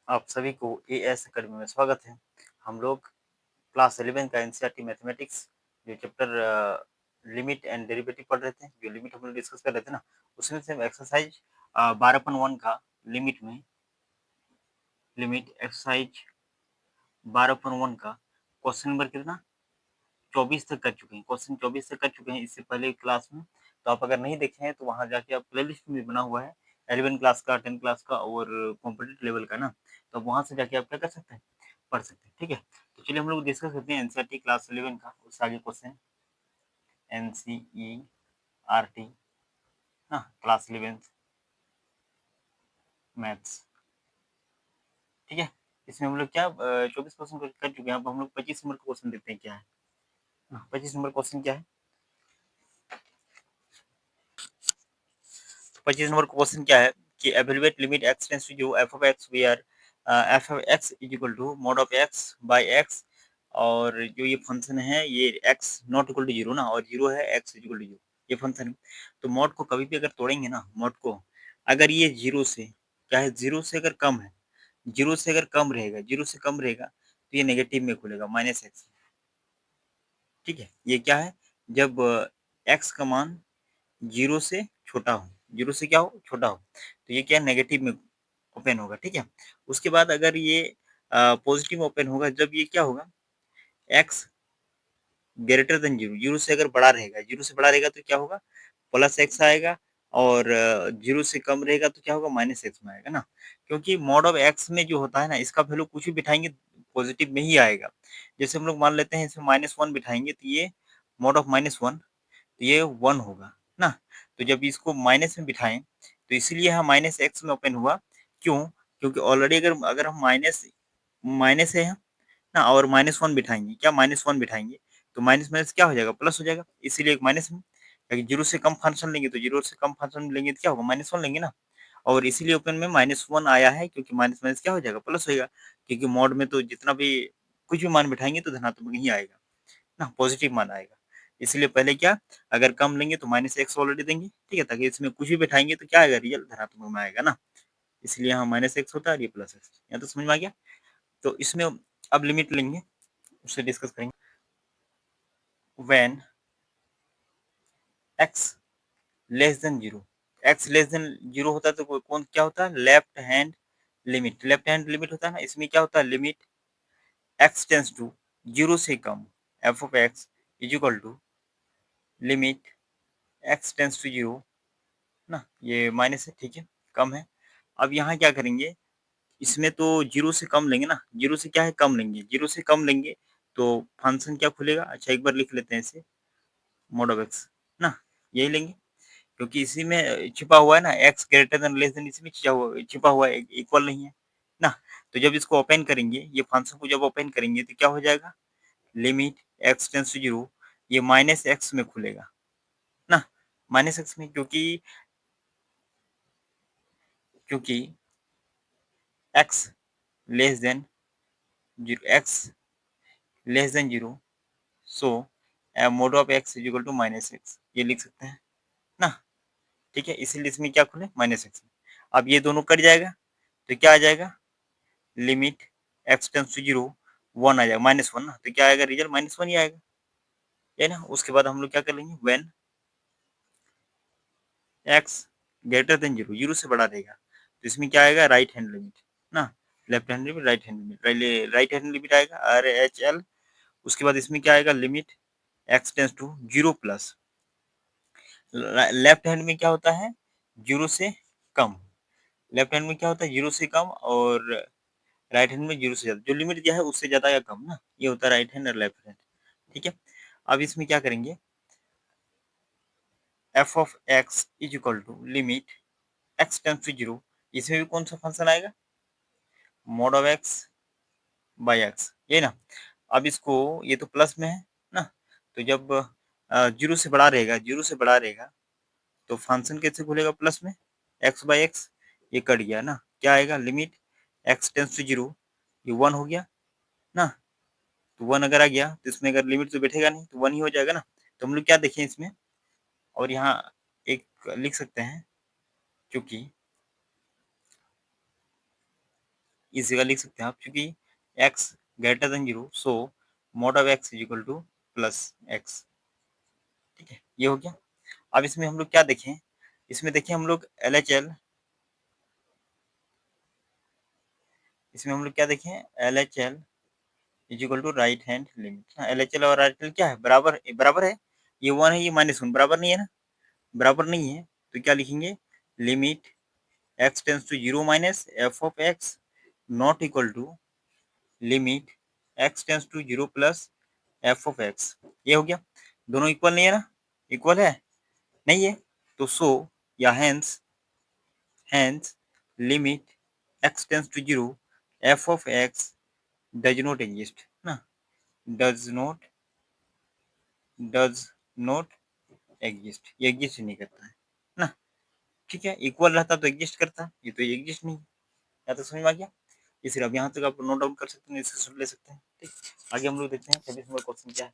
आप सभी को एएस अकेडमी में स्वागत है। हम लोग क्लास 11 का एनसीईआरटी मैथमेटिक्स जो चैप्टर लिमिट एंड डेरिवेटिव पढ़ रहे थे, जो लिमिट हम लोग डिस्कस कर रहे थे ना, उसमें से हम एक्सरसाइज 12.1 का लिमिट एक्सरसाइज 12.1 का क्वेश्चन नंबर कितना 24 तक कर चुके हैं। क्वेश्चन 24 तक कर चुके हैं इससे पहले क्लास में। तो आप अगर नहीं देखे हैं तो वहाँ जाके आप प्लेलिस्ट में बना हुआ है 11 क्लास का, 10 क्लास का और कॉम्पिटेटिव लेवल का ना, तो वहाँ से जाके आप क्या कर सकते हैं, पढ़ सकते हैं। ठीक है, तो चलिए हम लोग डिस्कस करते हैं एनसीईआरटी क्लास 11 का उससे आगे क्वेश्चन। एनसीईआरटी ना, क्लास 11 मैथ्स। ठीक है, इसमें हम लोग क्या 24 क्वेश्चन कर चुके हैं। अब हम लोग 25 नंबर का क्वेश्चन देखते हैं क्या है। 25 नंबर क्वेश्चन क्या है, 25 नंबर क्वेश्चन क्या है कि evaluate limit x tends to 0 f of x where f of x is equal to mod of x by x. और जो ये फंक्शन है ये एक्स नॉट इक्वल टू 0 ना, और 0 है एक्स इज इक्वल टू 0, ये फंक्शन है। तो मॉड को कभी भी अगर तोड़ेंगे ना, मॉड को अगर ये 0 से क्या है, 0 से अगर कम है, 0 से अगर कम रहेगा, 0 से कम रहेगा तो ये नेगेटिव में खुलेगा माइनस एक्स। ठीक है, ये क्या है, जब एक्स का मान 0 से छोटा हो, 0 से क्या हो, छोटा हो, तो ये क्या नेगेटिव में ओपन होगा। ठीक है, उसके बाद अगर ये पॉजिटिव ओपन होगा जब ये क्या होगा, एक्स ग्रेटर देन 0, 0 से अगर बड़ा रहेगा, 0 से बड़ा रहेगा तो क्या होगा, प्लस एक्स आएगा। और 0 से कम रहेगा तो क्या होगा, माइनस एक्स में आएगा ना। क्योंकि मॉड ऑफ एक्स में जो होता है ना, इसका वैल्यू कुछ भी बिठाएंगे पॉजिटिव में ही आएगा। जैसे हम लोग मान लेते हैं इसमें -1 बिठाएंगे तो ये मॉड ऑफ -1, तो ये 1 होगा ना। तो जब इसको माइनस में बिठाएं तो इसीलिए यहाँ माइनस एक्स में ओपन हुआ। क्यों, क्योंकि ऑलरेडी अगर अगर हम माइनस माइनस है ना, और -1 बिठाएंगे, क्या -1 बिठाएंगे तो माइनस माइनस क्या हो जाएगा, प्लस हो जाएगा, इसीलिए एक माइनस में। अगर 0 से कम फंक्शन लेंगे तो 0 से कम फंक्शन लेंगे तो क्या होगा, -1 लेंगे ना। और इसीलिए ओपन में -1 आया है, क्योंकि माइनस माइनस क्या हो जाएगा, प्लस होगा। क्योंकि मॉड में तो जितना भी कुछ भी मान बिठाएंगे तो धनात्मक ही आएगा ना, पॉजिटिव मान आएगा। इसलिए पहले क्या, अगर कम लेंगे तो माइनस एक्स ऑलरेडी देंगे, ठीक है, ताकि इसमें कुछ भी बैठाएंगे तो क्या आएगा, रियल धनात्मक में आएगा ना। इसलिए यहाँ माइनस एक्स होता है और ये प्लस एक्स, यहाँ तो समझ में आ गया। तो इसमें अब लिमिट लेंगे, उससे डिस्कस करेंगे। When x less than 0, x less than 0 होता है तो कौन क्या होता है, left hand limit, left hand limit होता है ना। इसमें क्या होता है, लिमिट एक्स टेंस टू 0 से कम f of x is equal to limit x tends to 0 ना, ये माइनस है, ठीक है, कम है। अब यहाँ क्या करेंगे, इसमें तो 0 से कम लेंगे ना, 0 से क्या है, कम लेंगे, 0 से कम लेंगे तो फंक्शन क्या खुलेगा। अच्छा एक बार लिख लेते हैं इसे, मोड ऑफ एक्स ना, यही लेंगे, क्योंकि इसी में छिपा हुआ है ना, x greater than less than, इसी में छिपा हुआ है, इक्वल नहीं है ना। तो जब इसको ओपन करेंगे, ये फंक्शन को जब ओपन करेंगे तो क्या हो जाएगा, लिमिट एक्स टेंस टू 0, ये माइनस एक्स में खुलेगा ना, माइनस एक्स में, क्योंकि क्योंकि x less than 0, x less than 0, so mod of x is equal to minus x, ये लिख सकते हैं ना। ठीक है, इसीलिए इसमें क्या खुले, माइनस एक्स में। अब ये दोनों कट जाएगा तो क्या आ जाएगा, लिमिट एक्स टेंस टू 0, 1 आ जाएगा, -1 ना, तो क्या आएगा, रिजल्ट -1 ही आएगा, है ना। उसके बाद हम लोग क्या कर लेंगे, व्हेन एक्स ग्रेटर देन 0, 0 से बड़ा रहेगा तो इसमें क्या आएगा, राइट हैंड लिमिट ना, left hand limit, right hand limit, right hand limit आएगा RHL। उसके बाद इसमें क्या आएगा, limit x tends to 0 plus, left hand में क्या होता है, 0 से कम, लेफ्ट हैंड में क्या होता है, 0 से कम, और राइट हैंड में 0 से ज़्यादा, जो लिमिट दिया है उससे ज़्यादा या कम ना, ये होता है राइट हैंड और लेफ्ट हैंड। ठीक है, अब इसमें क्या करेंगे, f of x is equal to limit x tends to 0, इसमें भी कौन सा फंक्शन आएगा, mod of x by x, ये ना। अब इसको, ये तो प्लस में है ना, तो जब 0 से बड़ा रहेगा, 0 से बड़ा रहेगा तो फंक्शन कैसे खुलेगा, प्लस में, एक्स बाई एक्स, ये कट गया ना, क्या आएगा, लिमिट एक्स टेंस टू 0, ये 1 हो गया ना। तो 1 अगर आ गया तो इसमें अगर लिमिट तो बैठेगा नहीं, तो 1 ही हो जाएगा ना। तो हम लोग क्या देखें इसमें, और यहाँ एक लिख सकते हैं, क्योंकि इस जगह लिख सकते हैं आप, क्योंकि x greater than 0, so mod of x is equal to plus x। ठीक है, ये हो गया। अब इसमें हम लोग क्या देखें, इसमें देखें हम लोग LHL, इसमें हम लोग क्या देखें, LHL is equal to right hand limit. LHL और राइट हैंड क्या है, बराबर बराबर है। ये 1 है, ये -1, बराबर नहीं है ना, बराबर नहीं है। तो क्या लिखेंगे, limit x tends to 0 minus f of x not equal to limit x tends to 0 plus f of x। ये हो गया। दोनों इक्वल नहीं है ना, इक्वल है नहीं है, तो सो या hence limit x tends to 0 f of x does not exist ना, does not exist, ये एग्जिस्ट नहीं करता है ना। ठीक है, इक्वल रहता तो एग्जिस्ट करता, ये तो एग्जिस्ट नहीं। या तो समझ में आ गया। इसलिए अब यहाँ तक आप नोट डाउन कर सकते हैं, इससे ले सकते हैं। ठीक, आगे हम लोग देखते हैं 26 नंबर क्वेश्चन क्या है।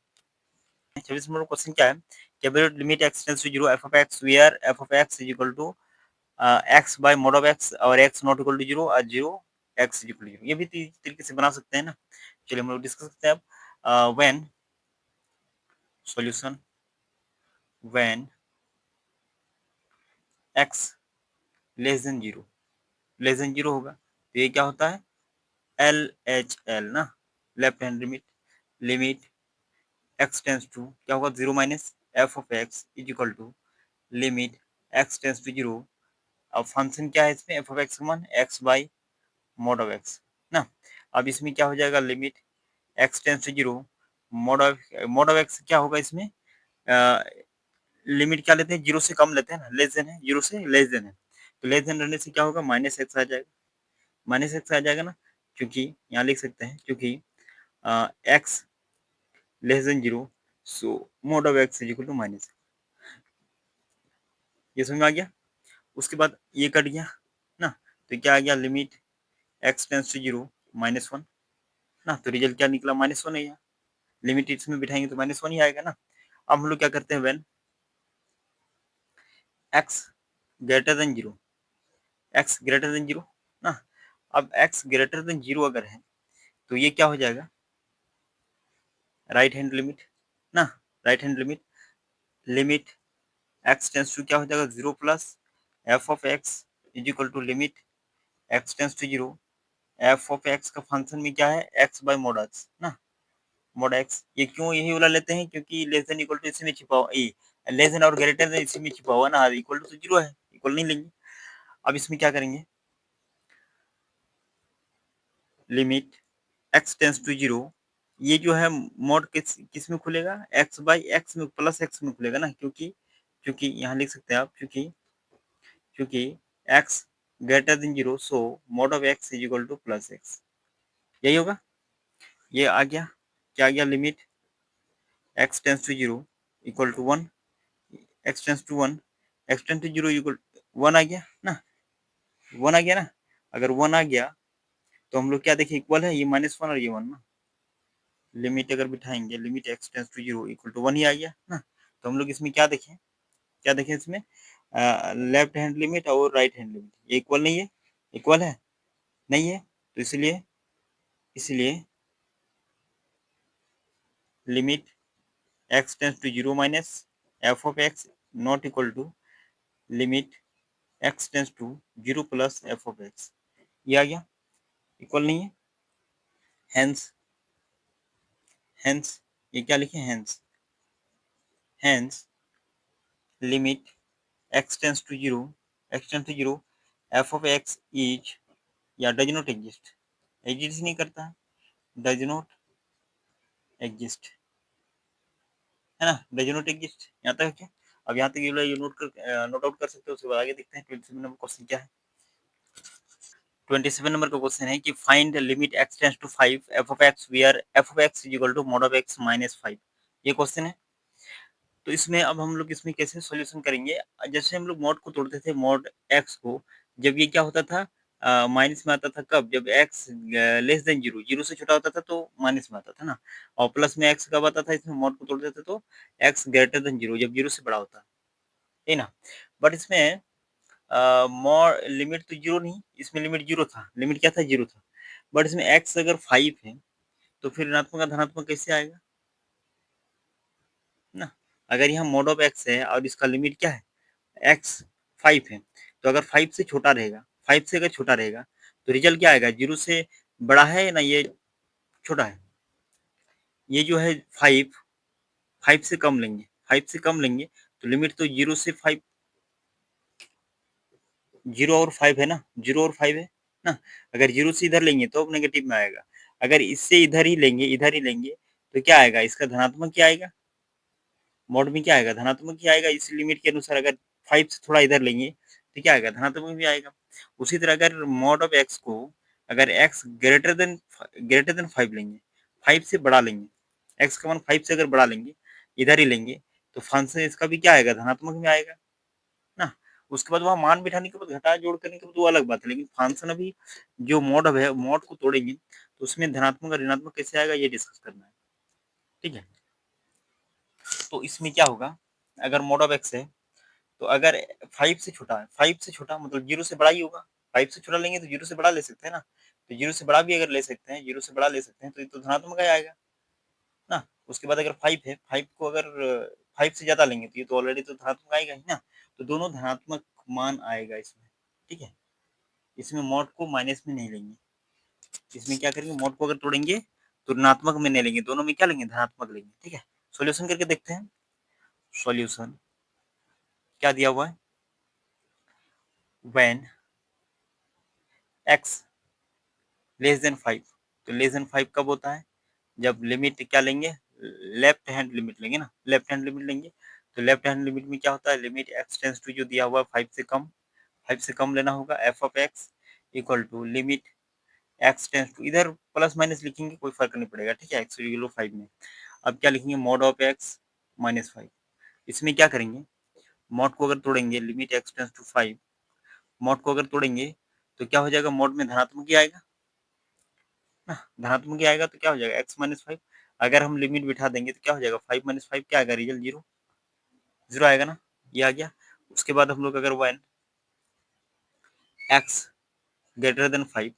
26 नंबर क्वेश्चन क्या है, calculate limit x tends to 0 f of x where f of x is equal to x by mod of x और एक्स नॉट इक्वल टू 0 और 0 एक्स इक्वल टू 0। ये भी तरीके से बना सकते हैं ना। चलिए हम लोग डिस्कस करते हैं अब। When solution, when x less than 0, less than 0 होगा तो ये क्या होता है, एल एच एल ना, left hand limit, limit x tends to क्या होगा 0 minus f of x is equal to limit x tends to 0। अब फंक्शन क्या है इसमें, एफ ऑफ एक्स का मान x by mod of x ना। अब इसमें क्या हो जाएगा, limit x tends to 0 mod of x क्या होगा इसमें, लिमिट क्या लेते हैं, 0 से कम लेते हैं ना, लेस देन है, 0 से लेस देन है। तो लेस देन रहने से क्या होगा, माइनस एक्स आ जाएगा, माइनस एक्स आ जाएगा ना, क्योंकि यहाँ लिख सकते हैं क्योंकि x less than 0, so mod of x is equal to minus. ये समझ में आ गया। उसके बाद ये कट गया ना, तो क्या आ गया, लिमिट एक्स टेंस टू 0 -1 ना, तो रिजल्ट क्या निकला, -1 है। लिमिट इसमें बिठाएंगे तो -1 ही आएगा ना। अब हम लोग क्या करते हैं, when x greater than 0, x greater than 0 ना। अब एक्स ग्रेटर देन 0 अगर है तो ये क्या हो जाएगा, राइट हैंड लिमिट ना, right hand limit, limit x tends to क्या हो जाएगा 0 plus f of x is equal to limit x tends to 0। F of x का फंक्शन में क्या है, एक्स बाय मोड एक्स ना, मोड एक्स। ये क्यों यही वाला लेते हैं, क्योंकि लेस देन इक्वल टू इसी में छिपा हुआ, लेस देन और ग्रेटर देन इसी में छिपा हुआ ना, इक्वल टू तो 0 है, इक्वल नहीं लेंगे। अब इसमें क्या करेंगे, लिमिट एक्स टेंस टू 0, ये जो है मोड किस में खुलेगा, एक्स बाई एक्स में प्लस एक्स में खुलेगा ना, क्योंकि क्योंकि यहाँ लिख सकते हैं आप, क्योंकि क्योंकि x greater than 0, so mod of x is equal to plus x. यही होगा, ये आ गया, क्या आ गया, limit x tends to 0 equal to 1, x tends to 1, x tends to 0 equal 1 आ गया ना, 1 आ गया ना। अगर 1 आ गया तो हम लोग क्या देखें, इक्वल है, ये -1 और ये 1 ना। लिमिट अगर बिठाएंगे, limit x tends to 0 equal to 1 ही आ गया ना। तो हम लोग इसमें क्या देखें, क्या देखें इसमें, लेफ्ट हैंड लिमिट और राइट हैंड लिमिट, ये इक्वल नहीं है, इक्वल है नहीं है, तो इसलिए इसलिए limit x tends to 0 minus f of x not equal to limit x tends to 0 plus f of x. ये आ गया, इक्वल नहीं है, हेंस हेंस ये क्या लिखे, hence hence limit x tends to 0, x tends to 0 f of x is या does not exist, exist नहीं करता, डज नॉट एग्जिस्ट है ना, डज नॉट एग्जिस्ट। यहाँ तक है क्या। अब यहाँ तक ये नोट आउट कर सकते हो, उसके बाद आगे देखते हैं 27 नंबर क्वेश्चन क्या है। 27 नंबर का क्वेश्चन है कि find limit x tends to 5 f of x where f of x is equal to mod of x -5। ये क्वेश्चन है। तो इसमें अब हम लोग इसमें कैसे सॉल्यूशन करेंगे, जैसे हम लोग मॉड को तोड़ते थे, मॉड एक्स को, जब ये क्या होता था, माइनस में आता था कब, जब एक्स लेस देन 0, 0 से छोटा होता था तो माइनस में आता था ना, और प्लस में एक्स कब आता था, इसमें मॉड को तोड़ते थे तो एक्स ग्रेटर देन 0, जब 0 से बड़ा होता है ना। बट इसमें मॉड लिमिट तो 0 नहीं, इसमें लिमिट 0 था, लिमिट क्या था, 0 था। बट इसमें x अगर 5 है तो फिर ऋणात्मक का धनात्मक कैसे आएगा ना? अगर यहाँ मोड ऑफ x है और इसका लिमिट क्या है x 5 है, तो अगर 5 से छोटा रहेगा, 5 से अगर छोटा रहेगा तो रिजल्ट क्या आएगा, 0 से बड़ा है ना ये छोटा है? ये जो है 5, 5 से कम लेंगे, 5 से कम लेंगे तो लिमिट तो 0 से 5, 0 और 5 है ना, 0 और 5 है ना? अगर 0 से इधर लेंगे तो नेगेटिव में आएगा। अगर इससे इधर ही लेंगे तो क्या आएगा? इसका धनात्मक क्या आएगा? मोड में क्या आएगा? धनात्मक ही आएगा। इस लिमिट के अनुसार अगर 5 से थोड़ा इधर लेंगे तो क्या आएगा? धनात्मक भी आएगा। उसी तरह अगर मोड ऑफ x को अगर x ग्रेटर देन 5 लेंगे, 5 से बड़ा लेंगे, x का मान 5 से अगर बड़ा लेंगे, इधर ही लेंगे, तो फंक्शन इसका भी क्या आएगा? धनात्मक में आएगा ना? उसके बाद वहाँ मान बिठाने के बाद घटा-जोड़ करने के बाद वो अलग बात है। लेकिन फंक्शन अभी जो मोड है, मोड को तोड़ेंगे तो उसमें धनात्मक और ऋणात्मक कैसे आएगा ये डिस्कस करना है। ठीक है? तो इसमें क्या होगा? अगर मोड ऑफ x है तो अगर 5 से छोटा है, 5 से छोटा मतलब 0 से बड़ा ही होगा। 5 से छोटा लेंगे तो 0 से बड़ा ले सकते हैं ना। तो 0 से बड़ा भी अगर ले सकते हैं, 0 से बड़ा ले सकते हैं तो ये तो धनात्मक ही आएगा ना। उसके बाद अगर 5 है, 5 को अगर 5 से ज़्यादा लेंगे तो ये तो ऑलरेडी तो धनात्मक आएगा ही ना। तो दोनों धनात्मक मान आएगा इसमें, ठीक है। इसमें मॉड को माइनस में नहीं लेंगे। इसमें क्या करेंगे, मॉड को अगर तोड़ेंगे तो ऋणात्मक में नहीं लेंगे, दोनों में क्या लेंगे? धनात्मक लेंगे, ठीक है। सॉल्यूशन करके देखते हैं। सॉल्यूशन क्या दिया हुआ है? व्हेन x लेस देन 5, तो लेस देन 5 कब होता है? जब लिमिट क्या लेंगे? लेफ्ट हैंड लिमिट लेंगे ना, लेफ्ट हैंड लिमिट लेंगे। तो लेफ्ट हैंड लिमिट में क्या होता है? लिमिट x टेंड्स टू जो दिया हुआ है 5 से कम, 5 से कम लेना होगा। f of x equal to limit x tends to, इधर प्लस माइनस लिखेंगे कोई फर्क नहीं पड़ेगा, ठीक है। x इक्वल 5 में अब क्या लिखेंगे? Mod of x minus 5। इसमें क्या करेंगे? मॉड को अगर तोड़ेंगे, limit x tends to 5, mod को अगर तोड़ेंगे तो क्या हो जाएगा? मॉड में धनात्मक ही आएगा ना, धनात्मक ही आएगा तो क्या हो जाएगा? x minus 5। अगर हम लिमिट बिठा देंगे तो क्या हो जाएगा? 5 माइनस 5 क्या आएगा? रिजल्ट 0, 0 आएगा ना, ये आ गया। उसके बाद हम लोग अगर 1 x greater than 5,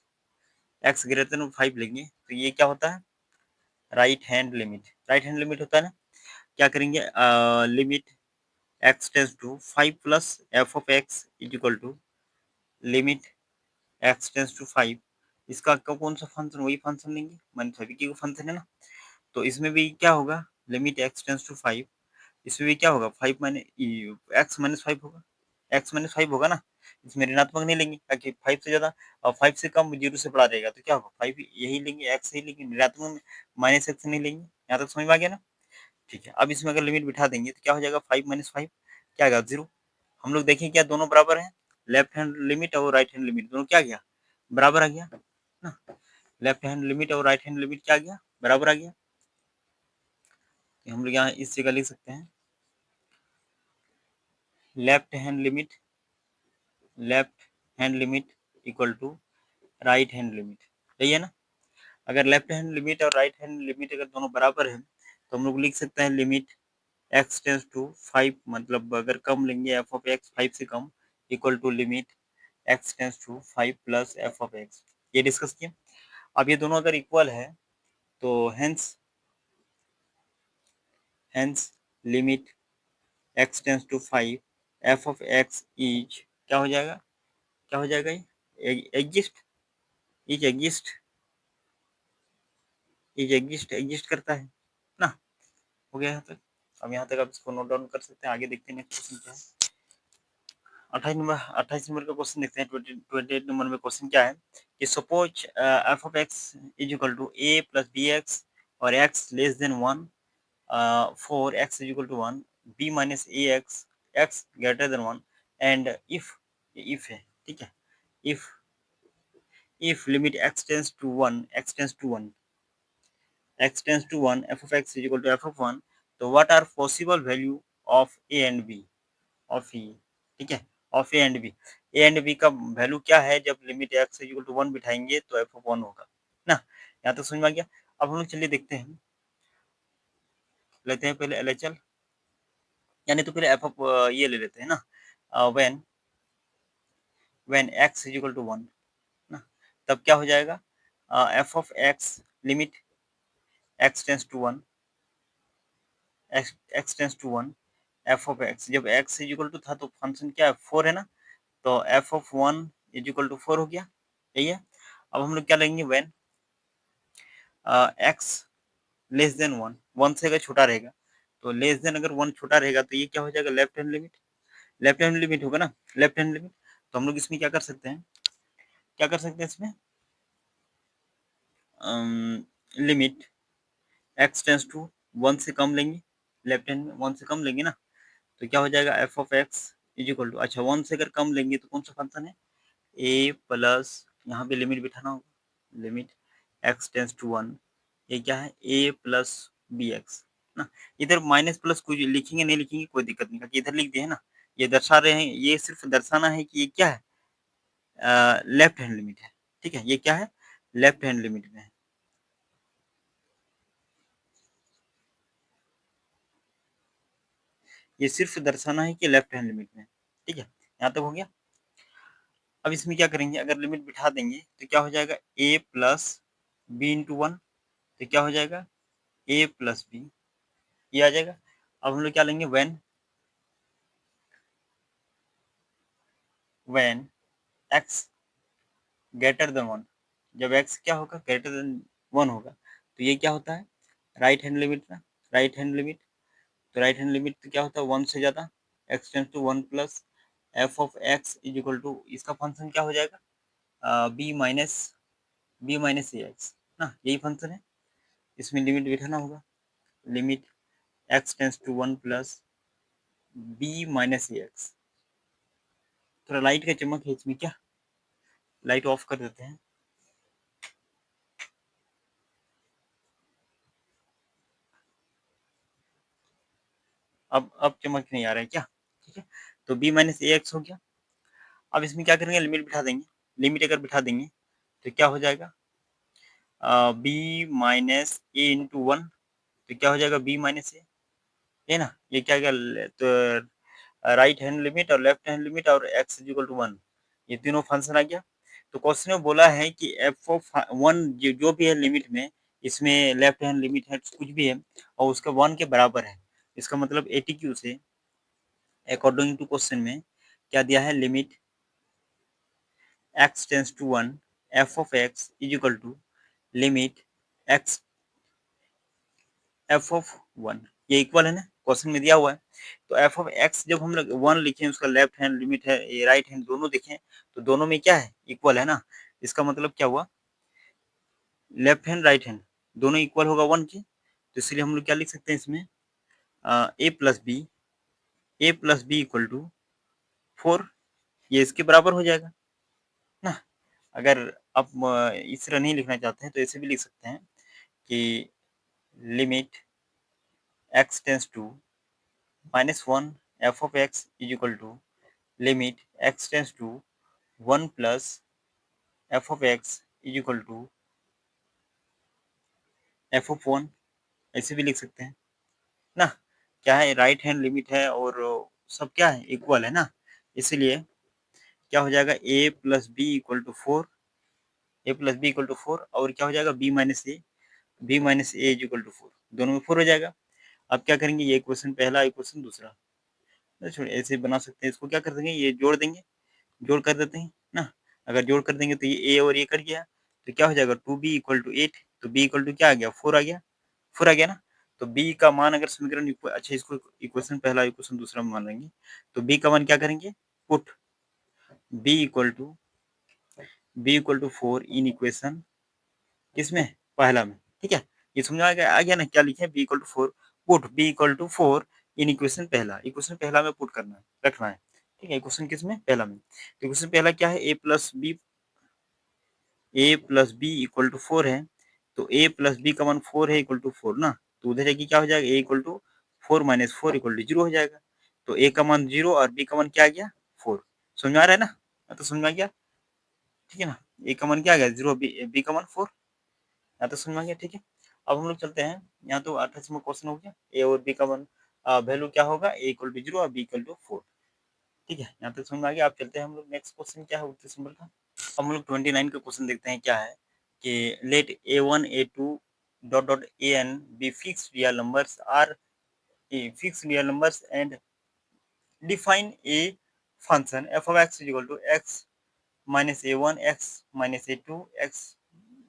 x greater than 5 लेंगे तो ये क्या होता है? Right hand limit, right hand limit होता है ना। क्या करेंगे? Limit x tends to 5 plus f of x is equal to limit x tends to 5। इसका कौन सा फंक्शन? वही फंक्शन लेंगे, माइनस 5 की फंक्शन है ना। तो इसमें भी क्या होगा? लिमिट x टेंड्स टू 5, इसमें भी क्या होगा? 5 माइनस x माइनस 5 होगा, x माइनस 5 होगा ना। इसमें ऋणात्मक नहीं लेंगे ताकि 5 से ज़्यादा और 5 से कम 0 से बड़ा रहेगा तो क्या होगा? 5 यही लेंगे, x ही लेंगे, ऋणात्मक में माइनस x नहीं लेंगे। यहाँ तक समझ में आ गया ना? ठीक है। अब इसमें अगर लिमिट बिठा देंगे तो क्या हो जाएगा? 5 माइनस 5 क्या आएगा? 0। हम लोग देखें क्या दोनों बराबर हैं? लेफ्ट हैंड लिमिट और राइट हैंड लिमिट दोनों क्या आ गया? बराबर आ गया ना। लेफ्ट हैंड लिमिट और राइट हैंड लिमिट क्या आ गया? बराबर आ गया। तो हम लोग यहाँ इस जगह लिख सकते हैं left hand limit, left hand limit equal to right hand limit, सही है ना। अगर लेफ्ट हैंड लिमिट और राइट हैंड लिमिट अगर दोनों बराबर हैं तो हम लोग लिख सकते हैं लिमिट x टेंस टू 5, मतलब अगर कम लेंगे f ऑफ x 5 से कम equal to limit x tends to 5 plus f of x, ये डिस्कस किया। अब ये दोनों अगर इक्वल है तो hence limit x tends to 5 f of x is क्या हो जाएगा? क्या हो जाएगा? ये exist, is exist, is exist, exist करता है ना। हो गया यहाँ तक। अब यहाँ तक आप इसको नोट डाउन कर सकते हैं। आगे देखते हैं नेक्स्ट क्वेश्चन क्या है। 28 नंबर का क्वेश्चन देखते हैं। 28 नंबर में क्वेश्चन क्या है कि suppose f of x is equal to a plus b x और x less than 1 for x is equal to 1 b minus a x x greater than 1 and if है, ठीक है। If limit x tends to 1, x tends to 1, x tends to 1, f of x is equal to f of 1, तो what are possible value of a and b of e, ठीक है, of a and b, a and b का value क्या है जब limit x is equal to 1 बिठाएंगे तो f of 1 होगा ना। यहाँ तक समझ में आ गया। अब हम लोग चलिए देखते हैं, लेते हैं पहले LHL, यानी तो पहले f of ये ले लेते हैं ना, when x is equal to 1 ना, तब क्या हो जाएगा? F of x limit x tends to one, x tends to one, f of x जब एक्स इज इक्वल टू था तो फंक्शन क्या है, 4 है ना, तो f of one is equal to 4 हो गया, यही है। अब हम लोग क्या लेंगे, when x less then one, one से अगर छोटा रहेगा, तो लेस देन अगर वन छोटा रहेगा तो ये क्या हो जाएगा, left hand limit, left hand limit होगा ना, लेफ्ट हैंड लिमिट। तो हम लोग इसमें क्या कर सकते हैं, क्या कर सकते हैं इसमें, limit x tends to one से कम लेंगे, लेफ्ट हैंड में वन से कम लेंगे ना, तो क्या हो जाएगा, f of x is equal to, अच्छा वन से अगर कम लेंगे तो कौन सा फंक्शन है, ए प्लस, यहाँ पे लिमिट बिठाना होगा, limit x tends to one, ये क्या है, ए प्लस बी एक्स ना। इधर माइनस प्लस कुछ लिखेंगे नहीं लिखेंगे कोई दिक्कत नहीं, क्योंकि इधर लिख दिए है ना, ये दर्शा रहे हैं, ये सिर्फ दर्शाना है कि ये क्या है, लेफ्ट हैंड लिमिट है, ठीक है, ये क्या है, लेफ्ट हैंड लिमिट में है। ये सिर्फ दर्शाना है कि लेफ्ट हैंड लिमिट में है, ठीक है, यहाँ तक हो गया। अब इसमें क्या करेंगे, अगर लिमिट बिठा देंगे तो क्या हो जाएगा, a plus B into one, तो क्या हो जाएगा, ए प्लस बी, ये आ जाएगा। अब हम लोग क्या लेंगे, when x greater than one, जब एक्स क्या होगा, ग्रेटर देन वन होगा, तो ये क्या होता है, राइट हैंड लिमिट ना, राइट हैंड लिमिट, तो राइट हैंड लिमिट तो क्या होता है, वन से ज़्यादा, x tends to one plus f of x is equal to, इसका फंक्शन क्या हो जाएगा, बी माइनस ए एक्स ना, यही फंक्शन है, इसमें लिमिट बिठाना होगा, limit x tends to one plus b minus a x. थोड़ा लाइट का चमक है इसमें, क्या लाइट ऑफ कर देते हैं, अब चमक नहीं आ रहा है क्या, ठीक है, तो बी माइनस ए एक्स हो गया। अब इसमें क्या करेंगे, लिमिट बिठा देंगे, लिमिट अगर बिठा देंगे तो क्या हो जाएगा, बी माइनस ए इंटू वन, तो क्या हो जाएगा, बी माइनस ए, है ना, ये क्या गया, तो राइट हैंड लिमिट और लेफ्ट हैंड लिमिट और x is equal to one, ये तीनों फंक्शन आ गया। तो क्वेश्चन में बोला है कि एफ ऑफ वन जो भी है लिमिट में, इसमें लेफ्ट हैंड लिमिट है कुछ भी है और उसका वन के बराबर है, इसका मतलब एटीक्यू से अकॉर्डिंग टू क्वेश्चन में क्या दिया है, limit x tends to one, f of x is equal to limit x f of one, ये इक्वल है ना, क्वेश्चन में दिया हुआ है। तो एफ ऑफ एक्स जब हम लोग वन लिखें, उसका लेफ्ट हैंड लिमिट है, ये राइट हैंड दोनों देखें, तो दोनों में क्या है, इक्वल है ना, इसका मतलब क्या हुआ, लेफ्ट हैंड राइट हैंड दोनों इक्वल होगा वन के, तो इसलिए हम लोग क्या लिख सकते हैं इसमें, a plus b equal to four, ये इसके बराबर हो जाएगा ना। अगर आप इस तरह नहीं लिखना चाहते हैं तो ऐसे भी लिख सकते हैं कि limit x tends to minus one, f of x is equal to limit x tends to one plus f of x is equal to f of one, ऐसे भी लिख सकते हैं ना। क्या है, राइट हैंड लिमिट है और सब क्या है, इक्वल है ना, इसीलिए क्या हो जाएगा, a plus b equal to four, a plus b equal to four, और क्या हो जाएगा, b minus a is equal to four, दोनों में फोर हो जाएगा। अब क्या करेंगे, ये क्वेश्चन पहला, क्वेश्चन दूसरा, तो छोड़िए ऐसे बना सकते हैं, इसको क्या कर देंगे, ये जोड़ देंगे, जोड़ कर देते हैं ना। अगर जोड़ कर देंगे तो ये ए और ये कट गया, तो क्या हो जाएगा, two b equal to eight, तो बी इक्वल टू क्या आ गया, फोर आ गया, फोर आ गया ना। तो बी का मान अगर समीकरण अच्छा, इसको इक्वेशन पहला इक्वेशन दूसरा में मान लेंगे, तो बी का मान क्या करेंगे, put b equal to four in equation किसमें, पहला में, ठीक है, ये समझ आ गया ना, क्या लिखे, b equal to four, put b equal to four in equation पहला, इक्वेशन पहला में पुट करना है, रखना है, ठीक है, इक्वेशन किसमें, पहला में, तो इक्वेशन पहला क्या है, a plus b equal to four है, तो ए प्लस बी का मान फोर है, इक्वल टू फोर ना, तो उधर जाके क्या हो जाएगा, a equal to four minus four equal to zero हो जाएगा, तो ए का मान जीरो और बी का मान क्या आ गया, फोर, समझ में आ रहा है ना, तो समझ में आ गया, ठीक है ना, ए का मान क्या आ गया, जीरो, बी का मान फोर, यहाँ तक समझ में आ गया, ठीक है। अब हम लोग चलते हैं, यहाँ तो 28वां क्वेश्चन हो गया, ए और बी का वन वैल्यू क्या होगा, ए इक्वल टू जीरो और बी इक्वल टू फोर, ठीक है, यहाँ तक समझ में आ गया। अब चलते हैं हम लोग नेक्स्ट क्वेश्चन क्या है 29 नंबर का। अब हम लोग 29 का क्वेश्चन देखते हैं क्या है। कि let a1 a2 dot dot an be fixed real numbers or a fixed real numbers and define a function f of x is equal to x minus a1 x minus a2 x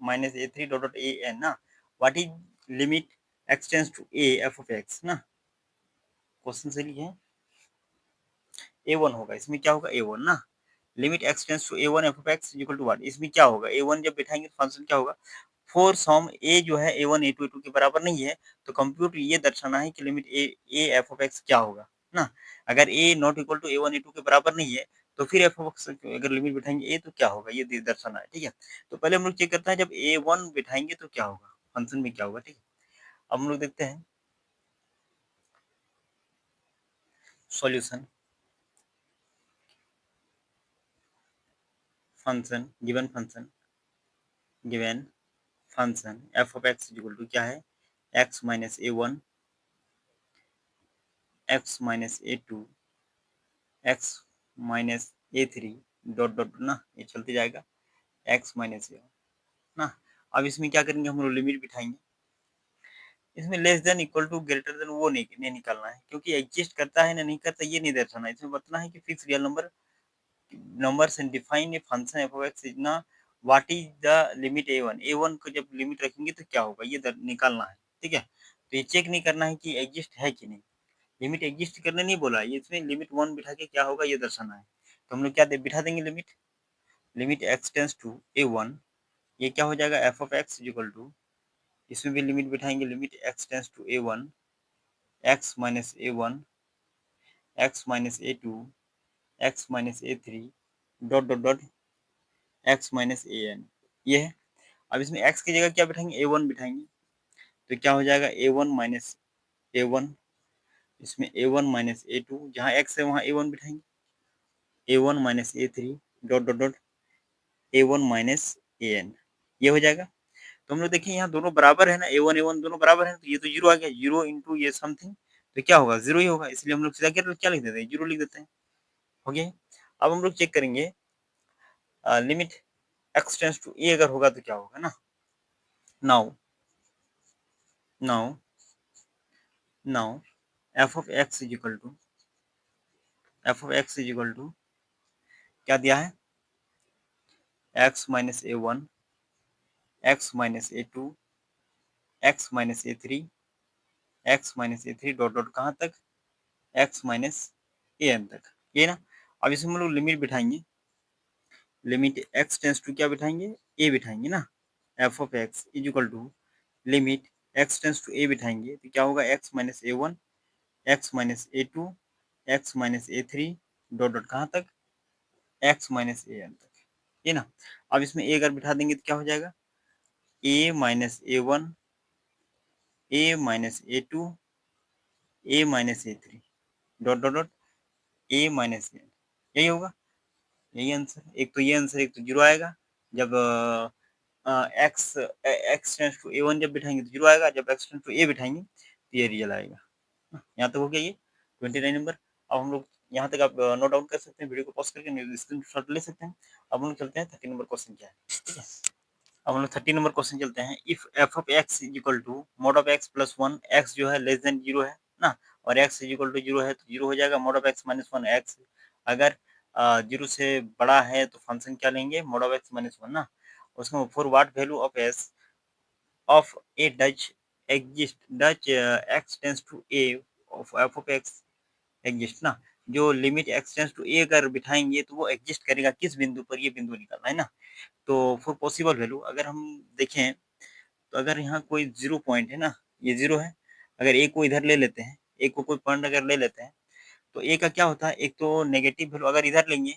minus a3 dot dot an ना what is limit x tends to a f of x ना question सही है a1 होगा इसमें क्या होगा a1 ना limit x tends to a1 f of x equal to what इसमें क्या होगा a1 जब बिठाएंगे तो फंक्शन क्या होगा फोर सम a जो है a1 a2 a2 के बराबर नहीं है तो कंप्यूट ये दर्शाना है कि limit a f of x क्या होगा ना अगर a not equal to a1 a2 के बराबर नहीं है तो फिर f of x अगर लिमिट बिठाएंगे a तो क्या होगा ये दर्शाना है ठीक है तो पहले हम लोग चेक करते हैं जब a1 बिठाएंगे तो क्या होगा फंक्शन में क्या होगा ठीक है अब हम लोग देखते हैं solution function given function f of x equal to क्या है x minus a1 x minus a2 x minus a3 dot डॉट ना ये चलते जाएगा x माइनस a ना अब इसमें क्या करेंगे हम लोग लिमिट बिठाएंगे इसमें less than equal to greater than वो नहीं निकालना है क्योंकि एग्जिस्ट करता है ना नहीं करता ये नहीं दर्शाना है इसमें बताना है कि fix real numbers and define a function f of x is ना what is the limit a1 को जब लिमिट रखेंगे तो क्या होगा ये निकालना है ठीक है तो ये चेक नहीं करना है कि एग्जिस्ट है कि नहीं लिमिट एग्जिस्ट करने नहीं बोला है इसमें लिमिट वन बिठा के क्या होगा ये दर्शाना है तो हम लोग क्या बिठा देंगे limit limit x tends to a1 ये क्या हो जाएगा f of x equal to इसमें भी लिमिट बिठाएंगे limit x tends to a1 x minus a1 x minus a2 x minus a3 dot dot dot x minus an ये है अब इसमें x की जगह क्या बिठाएंगे a1 बिठाएंगे तो क्या हो जाएगा a1 माइनस a1 इसमें a1 माइनस a2 जहाँ x है वहाँ a1 बिठाएंगे a1 minus a3 dot dot dot a1 minus an ये हो जाएगा तो हम लोग देखिए यहाँ दोनों बराबर है ना a1 दोनों बराबर है तो ये तो जीरो आ गया जीरो इंटू ये समथिंग तो क्या होगा जीरो ही होगा इसलिए हम लोग सीधा क्या लिख देते हैं जीरो लिख देते हैं हो गया अब हम लोग चेक करेंगे limit x tends to a अगर होगा तो क्या होगा ना now now now f of x is equal to क्या दिया है x minus a1 x minus a2 x minus a3 x minus a3 dot dot कहाँ तक x माइनस an तक ये ना अब इसमें हम लोग लिमिट बिठाएंगे लिमिट x टेंस टू क्या बिठाएंगे a बिठाएंगे ना f of x is equal to limit x tends to a बिठाएंगे तो क्या होगा x minus a1 x minus a2 x minus a3 dot dot कहाँ तक x माइनस an तक ये ना अब इसमें a अगर बिठा देंगे तो क्या हो जाएगा a minus a1 a minus a2 a minus a3 dot dot dot a minus an यही होगा यही आंसर एक तो ये आंसर एक तो जीरो आएगा जब x x tends to a1 जब बिठाएंगे तो जीरो आएगा जब एक्स टेंस टू a बिठाएंगे तो ये रियल आएगा यहाँ तक हो गया ये 29 नंबर अब हम लोग यहाँ तक आप नोट डाउन कर सकते हैं वीडियो को पॉज करके स्क्रीन शॉट ले सकते हैं अब हम लोग चलते हैं 30 नंबर क्वेश्चन क्या है ठीक है अब हम लोग 30 नंबर क्वेश्चन चलते हैं if f of x is equal to mod of x plus one x जो है लेस देन जीरो है ना और x is equal to zero है तो जीरो हो जाएगा mod of x minus one x अगर जीरो से बड़ा है तो फंक्शन क्या लेंगे mod of x minus one ना उसमें for what value of s of a does exist does x tends to A of F of x exist ना जो लिमिट एक्स टेंस टू ए अगर बिठाएंगे तो वो एग्जिस्ट करेगा किस बिंदु पर ये बिंदु निकालना है ना तो फॉर पॉसिबल वैल्यू अगर हम देखें तो अगर यहाँ कोई जीरो पॉइंट है ना ये जीरो है अगर ए को इधर ले लेते हैं ए को कोई पॉइंट अगर ले लेते हैं तो ए का क्या होता है एक तो नेगेटिव वैल्यू अगर इधर लेंगे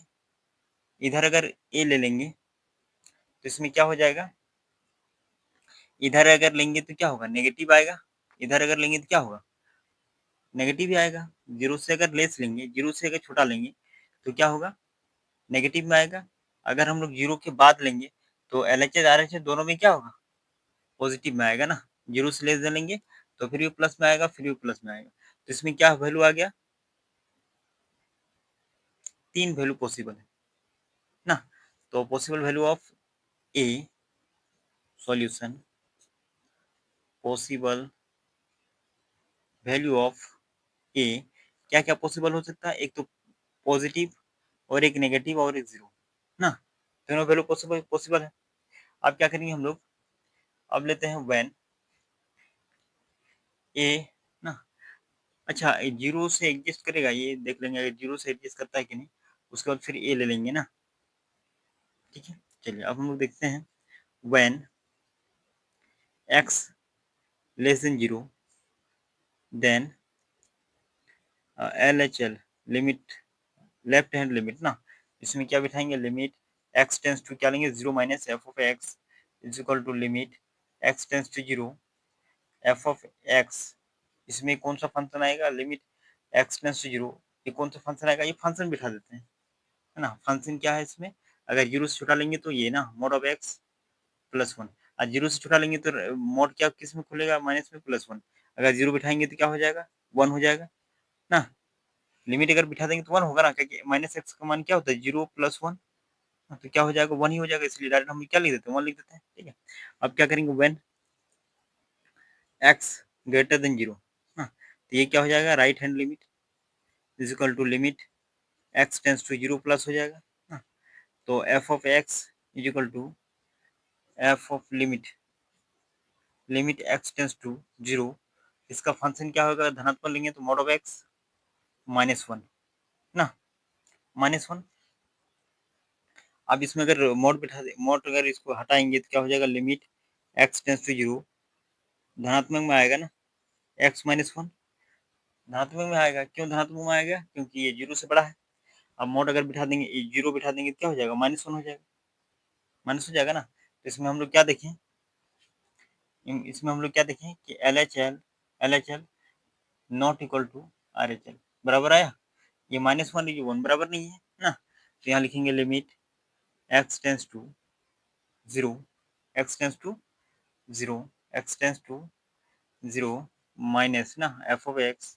इधर अगर ए ले लेंगे तो इसमें क्या हो जाएगा इधर अगर लेंगे तो क्या होगा नेगेटिव आएगा इधर अगर लेंगे तो क्या होगा नेगेटिव ही आएगा जीरो से अगर लेस लेंगे जीरो से अगर छोटा लेंगे तो क्या होगा नेगेटिव में आएगा अगर हम लोग जीरो के बाद लेंगे तो L H S R H S दोनों में क्या होगा पॉजिटिव में आएगा ना जीरो से लेस लेंगे तो फिर भी प्लस में आएगा फिर भी प्लस में आएगा तो इसमें क्या वैल्यू आ गया तीन वैल्यू पॉसिबल है ना तो possible value of a solution possible value of a, क्या क्या पॉसिबल हो सकता है, एक तो पॉजिटिव और एक नेगेटिव और एक जीरो ना, दोनों वैल्यू पॉसिबल पॉसिबल है। अब क्या करेंगे हम लोग, अब लेते हैं व्हेन ए ना, अच्छा जीरो से एग्जिस्ट करेगा ये देख लेंगे, अगर जीरो से एग्जिस्ट करता है कि नहीं, उसके बाद फिर ए ले लेंगे ना, ठीक है। चलिए अब हम लोग देखते हैं when x less than zero then L H L limit left hand limit ना, इसमें क्या बिठाएंगे, लिमिट एक्स टेंस टू क्या लेंगे, zero minus f of x is equal to limit x tends to zero f of x, इसमें कौन सा function आएगा, limit x tends to zero, ये कौन सा फंक्शन आएगा, ये फंक्शन बिठा देते हैं, है ना। फंक्शन क्या है इसमें, अगर जीरो से छोटा लेंगे तो ये ना mode of x plus one, और जीरो से छोटा लेंगे तो मोड क्या किस में खुलेगा, माइनस में प्लस वन, अगर जीरो बिठाएंगे तो क्या हो जाएगा, वन हो जाएगा ना। लिमिट अगर बिठा देंगे तो वन होगा ना, क्योंकि माइनस एक्स का मान क्या होता है, जीरो प्लस वन, तो क्या हो जाएगा, वन ही हो जाएगा, इसलिए डायरेक्ट हम क्या लिख देते हैं, वन लिख देते हैं, ठीक है। अब क्या करेंगे, when x greater than zero, हाँ, तो ये क्या हो जाएगा, right hand limit is equal to limit x tends to zero plus हो जाएगा, हाँ, तो f of x is equal to f of limit limit x tends to zero, इसका फंक्शन क्या होगा, धनात्मक लेंगे तो mod of x minus one ना, माइनस वन। अब इसमें अगर मोड बिठा दे, मोड अगर इसको हटाएंगे तो क्या हो जाएगा, limit x tends to zero, धनात्मक में आएगा ना, एक्स माइनस वन, धनात्मक में आएगा, क्यों धनात्मक में आएगा, क्योंकि ये जीरो से बड़ा है। अब मोड अगर बिठा देंगे, जीरो बिठा देंगे तो क्या हो जाएगा, माइनस वन हो जाएगा, माइनस हो जाएगा ना। तो इसमें हम लोग क्या देखें, इसमें हम लोग क्या देखें कि L H L not equal to R H L, बराबर आया, ये माइनस वन ये वन बराबर नहीं है ना, तो यहाँ लिखेंगे limit x tends to zero, x tends to zero, x tends to zero minus ना f of x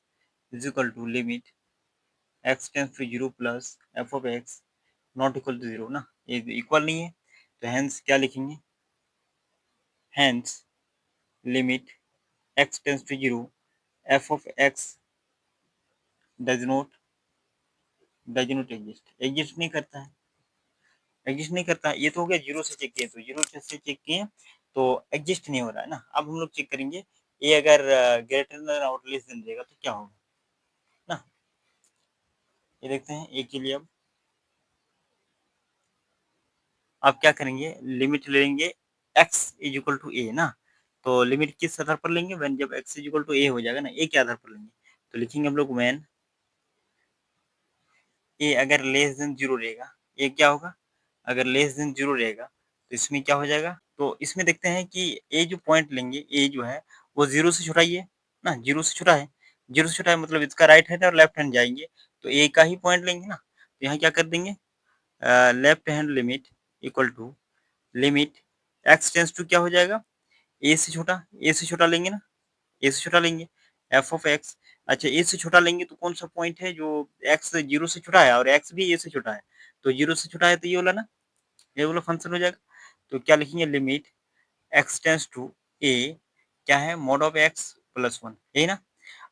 is equal to limit x tends to zero plus f of x not equal to zero ना, ये equal नहीं है, तो hence क्या लिखेंगे, hence limit x tends to zero f of x does not exist नहीं करता है, एग्जिस्ट नहीं करता है, ये तो हो गया जीरो से चेक किए, तो जीरो से चेक किए तो एग्जिस्ट नहीं हो रहा है ना। अब हम लोग चेक करेंगे ये अगर ग्रेटर देन और लेस देन देगा तो क्या होगा ना, ये देखते हैं ए के लिए। अब क्या करेंगे, लिमिट लेंगे x इज इक्वल टू ए ना, तो लिमिट किस आधार पर लेंगे, व्हेन जब x इज इक्वल टू ए हो जाएगा ना, ए के आधार पर लेंगे, तो लिखेंगे हम लोग व्हेन ए अगर लेस देन जीरो रहेगा, ये क्या होगा, अगर लेस देन जीरो रहेगा तो इसमें क्या हो जाएगा, तो इसमें देखते हैं कि ए जो पॉइंट लेंगे, ए जो है वो जीरो से छोटा ही है ना, जीरो से छोटा है, जीरो से छोटा है मतलब इसका राइट हैंड और लेफ्ट हैंड जाएंगे, तो ए का ही पॉइंट लेंगे ना, तो यहाँ क्या कर देंगे, left hand limit equal to limit x tends to क्या हो जाएगा, ए से छोटा, ए से छोटा लेंगे ना, ए से छोटा लेंगे एफ ऑफ एक्स, अच्छा ए से छोटा लेंगे तो कौन सा पॉइंट है जो एक्स जीरो से छोटा है और एक्स भी ए से छोटा है, तो जीरो से छोटा है तो ये वाला ना, ये वाला फंक्शन हो जाएगा, तो क्या लिखेंगे, लिमिट एक्स टेंस टू ए क्या है, mode of x plus one, यही ना।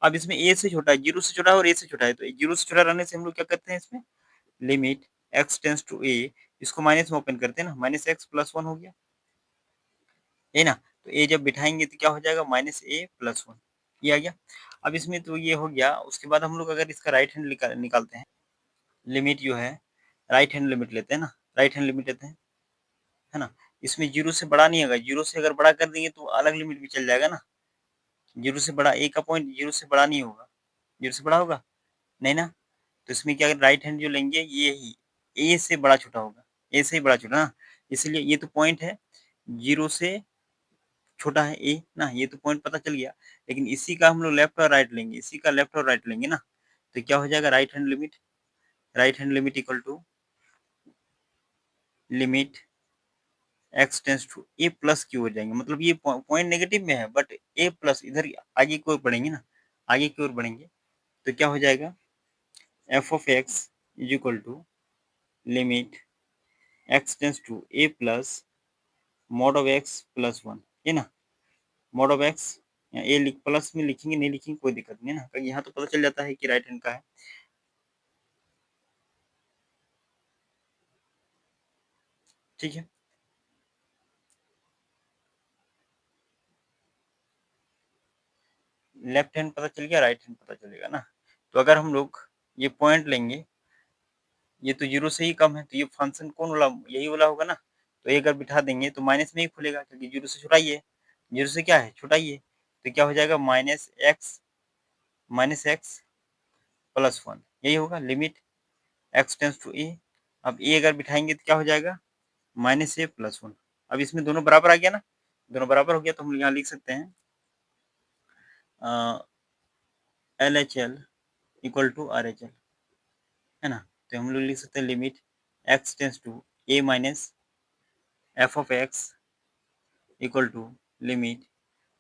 अब इसमें ए से छोटा है, जीरो से छोटा है और ए से छोटा है, तो जीरो से छोटा रहने से हम लोग क्या करते हैं, इसमें लिमिट एक्स टेंस टू ए, इसको माइनस में ओपन करते हैं ना, माइनस एक्स प्लस वन हो गया, है ना, तो ए जब बिठाएंगे तो क्या हो जाएगा, माइनस ए प्लस वन, ये आ गया। अब इसमें तो ये हो गया, उसके बाद हम लोग अगर इसका राइट हैंड निकालते हैं, लिमिट जो है राइट हैंड लिमिट लेते हैं ना, राइट हैंड लिमिट लेते हैं, है ना, इसमें जीरो से बड़ा नहीं होगा, जीरो से अगर बड़ा कर देंगे तो अलग लिमिट भी चल जाएगा ना, जीरो से बड़ा ए का पॉइंट जीरो से बड़ा नहीं होगा, जीरो से बड़ा होगा नहीं ना, तो इसमें क्या राइट हैंड जो लेंगे ये ही ए से बड़ा छोटा होगा, ए से ही बड़ा छोटा ना, इसलिए ये तो पॉइंट है जीरो से छोटा है ए ना, ये तो पॉइंट पता चल गया, लेकिन इसी का हम लोग लेफ्ट और राइट लेंगे, इसी का लेफ्ट और राइट लेंगे ना, तो क्या हो जाएगा, right hand limit equal to limit x tends to a plus q हो जाएंगे, मतलब ये पॉइंट नेगेटिव में है बट ए प्लस इधर आगे की ओर बढ़ेंगे ना, आगे की ओर बढ़ेंगे, तो क्या हो जाएगा, f of x is equal to limit x tends to a plus mod of x plus one, ये ना मॉड ऑफ एक्स, ये लिख प्लस में लिखेंगे नहीं लिखेंगे कोई दिक्कत नहीं है ना, यहाँ तो पता चल जाता है कि राइट हैंड का है। ठीक है, लेफ्ट हैंड पता चल गया, राइट हैंड पता चलेगा ना। तो अगर हम लोग ये पॉइंट लेंगे, ये तो जीरो से ही कम है, तो ये फंक्शन कौन वाला, यही वाला होगा ना। तो ये अगर बिठा देंगे तो माइनस में ही खुलेगा, क्योंकि जीरो से छोटा ही है, जीरो से क्या है, छोटा ही है। तो क्या हो जाएगा, माइनस एक्स प्लस वन, यही होगा लिमिट एक्स टेंस टू ए। अब ए अगर बिठाएंगे तो क्या हो जाएगा, माइनस ए प्लस वन। अब इसमें दोनों बराबर आ गया ना, दोनों बराबर हो गया, तो हम यहाँ लिख सकते हैं L H L equal to R H L, है ना। तो हम लोग लिख सकते हैं limit x tends to a minus f of x equal to limit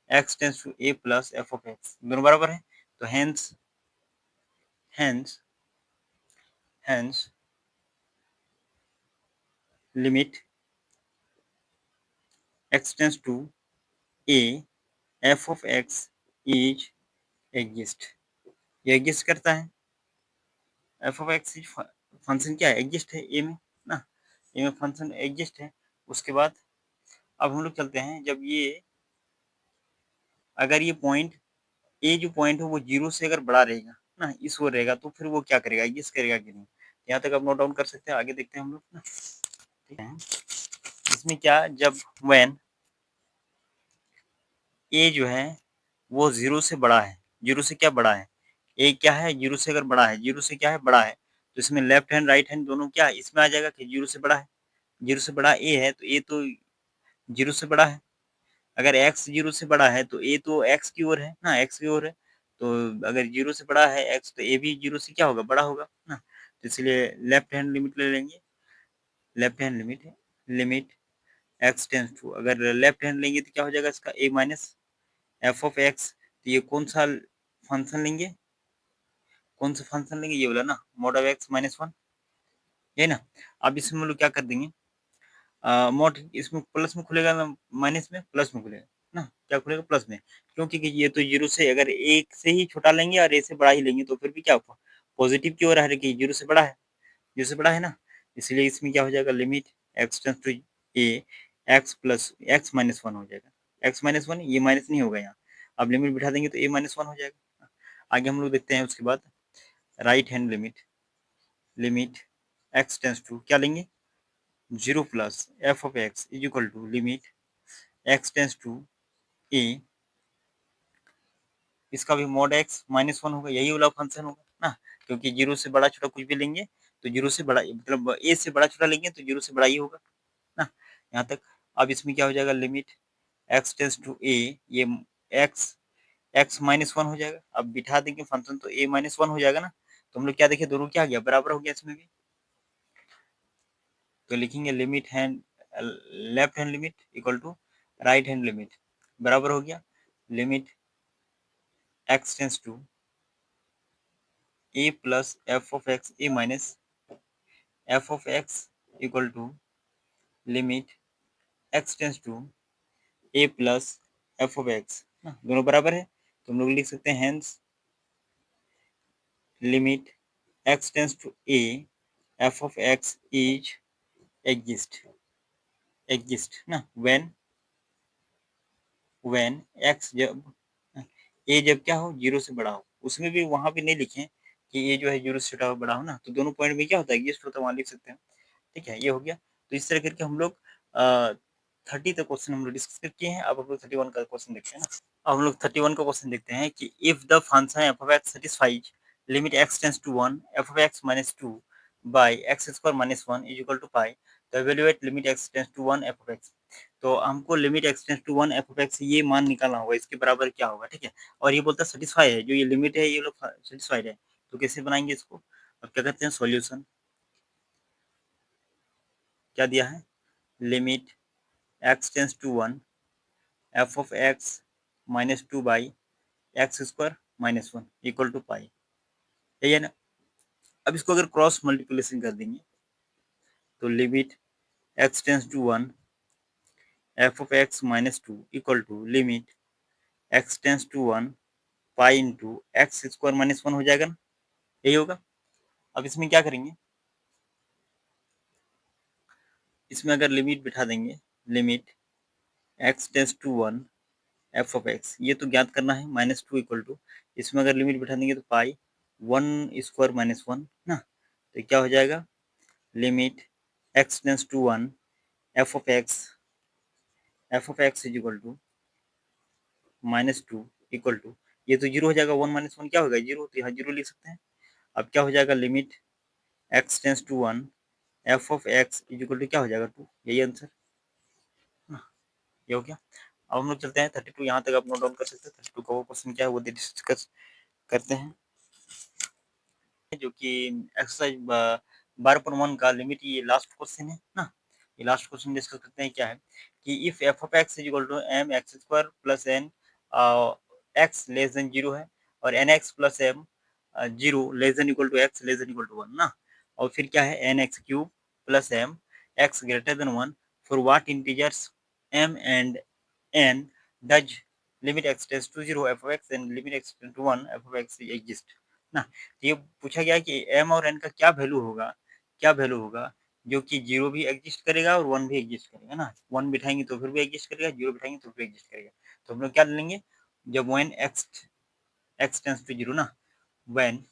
x tends to a plus f of x, दोनों बराबर है। तो hence hence limit x tends to a f of x is exist, ये exist करता है। F of x function क्या है, exist है ए में ना, ए में फंक्शन एग्जिस्ट है। उसके बाद अब हम लोग चलते हैं, जब ये अगर ये पॉइंट ए जो पॉइंट है वो जीरो से अगर बड़ा रहेगा ना, इस वो रहेगा, तो फिर वो क्या करेगा, एग्जिस्ट करेगा कि नहीं। यहाँ तक आप नोट डाउन कर सकते हैं, आगे देखते हैं हम लोग ना। ठीक है, इसमें क्या, जब व्हेन ए जो है वो जीरो से बड़ा है, जीरो से क्या बड़ा है, ए क्या है, जीरो से अगर बड़ा है, जीरो से क्या है, बड़ा है, तो इसमें लेफ्ट हैंड राइट हैंड दोनों क्या इसमें आ जाएगा कि जीरो से बड़ा है। जीरो से बड़ा ए है, तो ए तो जीरो से बड़ा है। अगर एक्स जीरो से बड़ा है तो ए तो एक्स की ओर है ना, एक्स की ओर है। तो अगर जीरो से बड़ा है एक्स, तो ए भी जीरो से क्या होगा, बड़ा होगा ना। तो इसलिए लेफ्ट हैंड लिमिट ले लेंगे, लेफ्ट हैंड लिमिट है, लिमिट एक्स टेंस टू, अगर लेफ्ट हैंड लेंगे तो क्या हो जाएगा इसका, ए माइनस एफ ऑफ एक्स। तो ये कौन सा फंक्शन लेंगे, कौन सा फंक्शन लेंगे, ये बोला ना, mod of x minus one, ये ना। अब इसमें हम लोग क्या कर देंगे, मोड इसमें प्लस में खुलेगा ना, माइनस में, प्लस में खुलेगा ना, क्या खुलेगा, प्लस में। क्योंकि ये तो जीरो से अगर एक से ही छोटा लेंगे और ए से बड़ा ही लेंगे, तो फिर भी क्या पॉजिटिव की ओर है कि जीरो से बड़ा है, जीरो से बड़ा है ना। इसलिए इसमें क्या हो जाएगा, limit x tends to a x plus x minus one हो जाएगा, एक्स माइनस वन, ये माइनस नहीं होगा यहाँ। अब लिमिट बिठा देंगे तो ए माइनस वन हो जाएगा। आगे हम लोग देखते हैं उसके बाद right hand limit, limit x tends to क्या लेंगे, zero plus f of x is equal to limit x tends to a, इसका भी मॉड एक्स माइनस वन होगा, यही वाला फंक्शन होगा ना। क्योंकि जीरो से बड़ा छोटा कुछ भी लेंगे तो जीरो से बड़ा, मतलब ए से बड़ा छोटा लेंगे तो जीरो से बड़ा ही होगा ना, यहाँ तक। अब इसमें क्या हो जाएगा, लिमिट एक्स टेंस टू ए, ये एक्स एक्स माइनस वन हो जाएगा। अब बिठा देंगे फंक्शन तो ए माइनस वन हो जाएगा ना। तो हम लोग क्या देखे, दोनों क्या आ गया, बराबर हो गया इसमें भी। तो लिखेंगे limit hand left hand limit equal to right hand limit, बराबर हो गया limit x tends to a plus f of x a minus f of x equal to limit x tends to a plus f of x, दोनों बराबर है। तो हम लोग लिख सकते हैं hence limit x tends to a f of x is exist, exist ना, व्हेन एक्स जब ए जब क्या हो, जीरो से बड़ा हो, उसमें भी वहां भी नहीं लिखें कि ये जो है जीरो से छोटा हो बड़ा हो ना, तो दोनों पॉइंट में क्या होता है, एग्जिस्ट होता है, वहां लिख सकते हैं। ठीक है, ये हो गया। तो इस तरह करके हम लोग 30 तक क्वेश्चन हम लोग डिस्कस किए हैं। अब हम लोग 31 का क्वेश्चन देखते हैं ना। अब हम लोग 31 का क्वेश्चन देखते हैं कि if the function f of x satisfies limit x tends to 1 f of x minus 2 by x square minus 1 is equal to pi, तो evaluate limit x tends to 1 f of x. तो हमको limit x tends to 1 f of x ये मान निकालना होगा, इसके बराबर क्या होगा। ठीक है, और ये बोलता है सेटिस्फाई है, जो ये लिमिट है ये लोग सेटिस्फाइड है। तो कैसे बनाएंगे इसको, अब क्या करते हैं, सॉल्यूशन क्या दिया है, limit x tends to 1 f of x minus 2 by x square minus 1 equal to pi, यही है ना। अब इसको अगर क्रॉस मल्टीप्लिकेशन कर देंगे तो limit x tends to 1 f of x minus two equal to limit x tends to one pi into x square minus one हो जाएगा ना, यही होगा। अब इसमें क्या करेंगे, इसमें अगर लिमिट बिठा देंगे, limit x tends to one f of x, ये तो ज्ञात करना है, माइनस टू इक्वल टू, इसमें अगर लिमिट बिठा देंगे तो pi one square minus one ना, तो क्या हो जाएगा, limit x tends to one f of x is equal to minus two equal to, ये तो जीरो हो जाएगा, वन माइनस वन क्या होगा, जीरो, तो यहाँ जीरो लिख सकते हैं। अब क्या हो जाएगा, limit x tends to one f of x is equal to क्या हो जाएगा, टू, यही आंसर, ये हो गया। अब हम लोग चलते हैं 32, यहाँ तक आप नोट डाउन कर सकते हैं। 32 का वो क्वेश्चन क्या है वो डिस्कस करते हैं, जो कि एक्सरसाइज 12.1 का लिमिट, ये लास्ट क्वेश्चन है ना, ये लास्ट क्वेश्चन डिस्कस करते हैं। क्या है कि if f of x is equal to m x square plus n x less than zero है, और n x plus m zero less than equal to x less than equal to one ना, और फिर क्या है n x cube plus m x greater than one for what integers m and n does limit x tends to zero f of x and limit x tends to one f of x exist ना। तो ये पूछा गया कि M और N का क्या value होगा, क्या वैल्यू होगा जो कि जीरो भी एग्जिस्ट करेगा और वन भी एग्जिस्ट करेगा ना, वन बिठाएंगे तो फिर भी एग्जिस्ट करेगा, जीरो बिठाएंगे तो फिर एग्जिस्ट करेगा। तो हम लोग क्या लेंगे, जब one x x tends to zero ना, व्हेन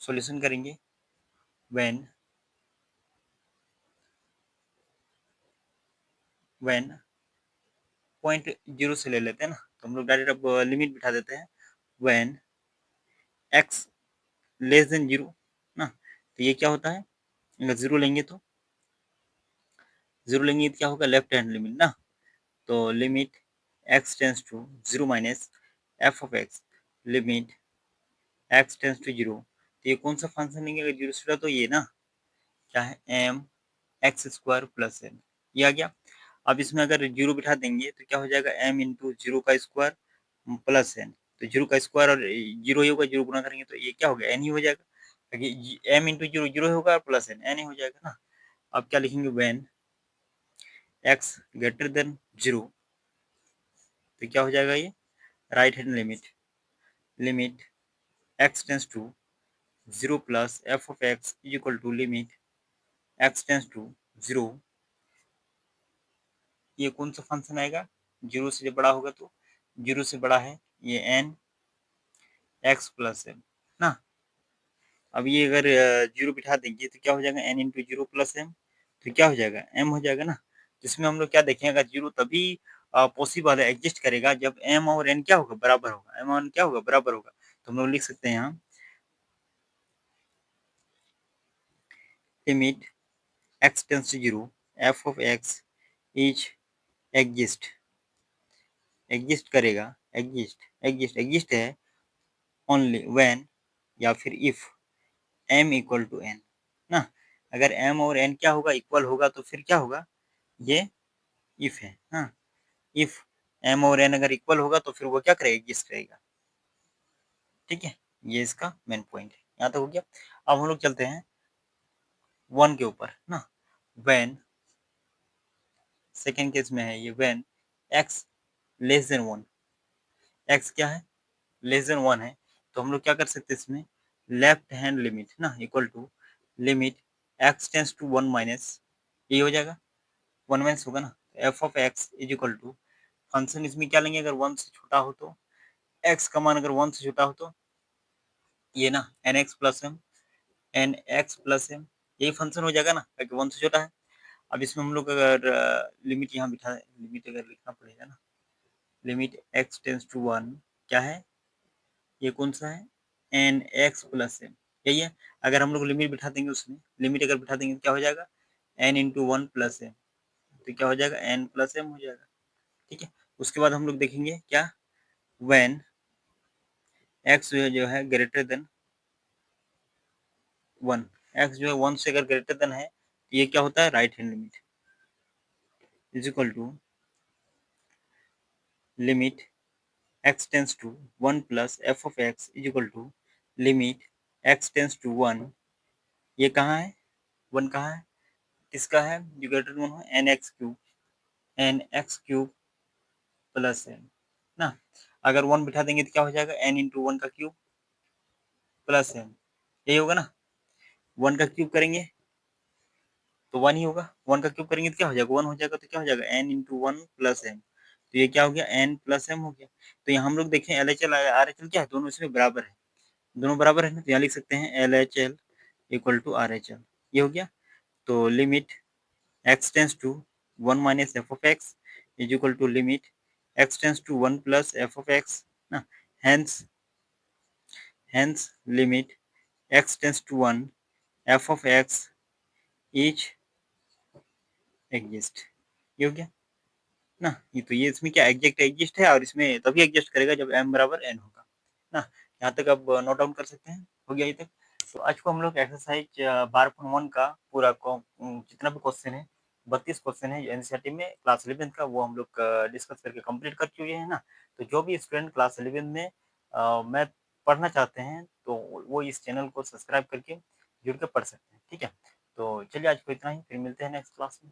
सॉल्यूशन करेंगे, व्हेन व्हेन पॉइंट जीरो से ले लेते हैं ना, तो हम लोग डायरेक्ट अब लिमिट बिठा देते हैं, when x less than zero ना, तो ये क्या होता है, अगर जीरो लेंगे तो, जीरो लेंगे तो क्या होगा, लेफ्ट हैंड लिमिट ना, तो limit x tends to zero minus f of x limit x tends to zero, तो ये कौन सा फंक्शन लेंगे अगर जीरो से, तो ये ना, क्या है m x square plus n, ये आ गया। अब इसमें अगर जीरो बिठा देंगे तो क्या हो जाएगा, एम इंटू जीरो का स्क्वायर प्लस एन, तो जीरो का स्क्वायर और जीरो ही होगा, जीरो गुना करेंगे तो ये क्या हो गया, एन ही हो जाएगा, क्योंकि एम इंटू जीरो जीरो होगा प्लस एन ही हो जाएगा ना। अब क्या लिखेंगे, when x greater than zero, तो क्या हो जाएगा, ये right hand limit, limit x tends to zero plus f of x is equal to limit x tends to zero, ये कौन सा फंक्शन आएगा, जीरो से जब बड़ा होगा तो, जीरो से बड़ा है ये एन एक्स प्लस एम ना। अब ये अगर जीरो बिठा देंगे तो क्या हो जाएगा, n into zero plus m, तो क्या हो जाएगा, एम हो जाएगा ना। जिसमें हम लोग क्या देखें, अगर जीरो तभी पॉसिबल है, एग्जिस्ट करेगा जब एम और एन क्या होगा, बराबर होगा, एम और एन क्या होगा, बराबर होगा। तो हम लोग लिख सकते हैं यहाँ, limit x tends to zero f of x is exist, exist करेगा, एग्जिस्ट है ओनली व्हेन, या फिर if m equal to n ना, अगर एम और एन क्या होगा, इक्वल होगा तो फिर क्या होगा, ये इफ है हाँ, इफ एम और एन अगर इक्वल होगा तो फिर वो क्या करेगा, एग्जिस्ट करेगा। ठीक है, ये इसका मेन पॉइंट है, यहाँ तक हो गया। अब हम लोग चलते हैं वन के ऊपर ना, व्हेन सेकेंड केस में है ये, when x less then one, x क्या है, लेस देन वन है, तो हम लोग क्या कर सकते हैं इसमें, लेफ्ट हैंड लिमिट ना equal to limit x tends to one minus, ये हो जाएगा, वन माइनस होगा ना, f of x is equal to function इसमें क्या लेंगे, अगर वन से छोटा हो तो, एक्स का मान अगर वन से छोटा हो तो ये ना n x plus m, n x plus m, यही फंक्शन हो जाएगा ना, क्योंकि वन से छोटा है। अब इसमें हम लोग अगर लिमिट यहाँ बिठा, लिमिट अगर लिखना पड़ेगा ना, limit x tends to one, क्या है, ये कौन सा है, एन एक्स प्लस एम, यही है। अगर हम लोग लिमिट बिठा देंगे, उसमें लिमिट अगर बिठा देंगे तो क्या हो जाएगा, n into one plus m, तो क्या हो जाएगा, एन प्लस एम हो जाएगा। ठीक है, उसके बाद हम लोग देखेंगे क्या, व्हेन एक्स जो है ग्रेटर देन वन, एक्स जो है वन से अगर ग्रेटर देन है तो ये क्या होता है, right hand limit is equal to limit x tends to one plus f of x is equal to limit x tends to one, ये कहाँ है, वन कहाँ है, किसका है, जो ग्रेटर देन वन है, n x cube n x cube plus n ना। अगर 1 बिठा देंगे तो क्या हो जाएगा, एन इंटू 1 का क्यूब प्लस एन, यही होगा ना। 1 का क्यूब करेंगे तो 1 ही होगा, 1 का क्यूब करेंगे तो क्या हो जाएगा, 1 हो जाएगा, तो क्या हो जाएगा एन इंटू 1 प्लस एम। तो ये क्या हो गया, एन प्लस एम हो गया। तो यहाँ हम लोग देखें एलएचएल आरएचएल क्या है, दोनों इसमें बराबर है, दोनों बराबर है ना, तो यहाँ लिख सकते हैं एलएचएल इक्वल टू आरएचएल, ये हो गया। तो limit x tends to 1 minus f of x is equal to limit x tends to 1 plus f of x ना। Hence hence limit x tends to 1 f of x is exist, ये हो गया ना। ये तो ये इसमें क्या एग्जैक्ट एग्जिस्ट है, और इसमें तभी एग्जिस्ट करेगा जब m बराबर n होगा ना। यहाँ तक अब नोट डाउन कर सकते हैं, हो गया ये तक। तो आज को हम लोग एक्सरसाइज 12.1 का पूरा जितना भी क्वेश्चन है, 32 क्वेश्चन है एनसीईआरटी में क्लास 11 का, वो हम लोग डिस्कस करके कंप्लीट कर चुके हैं ना। तो जो भी स्टूडेंट क्लास 11 में मैथ पढ़ना चाहते हैं तो वो इस चैनल को सब्सक्राइब करके जुड़ के पढ़ सकते हैं, ठीक है। तो चलिए आज को इतना ही, फिर मिलते हैं नेक्स्ट क्लास में।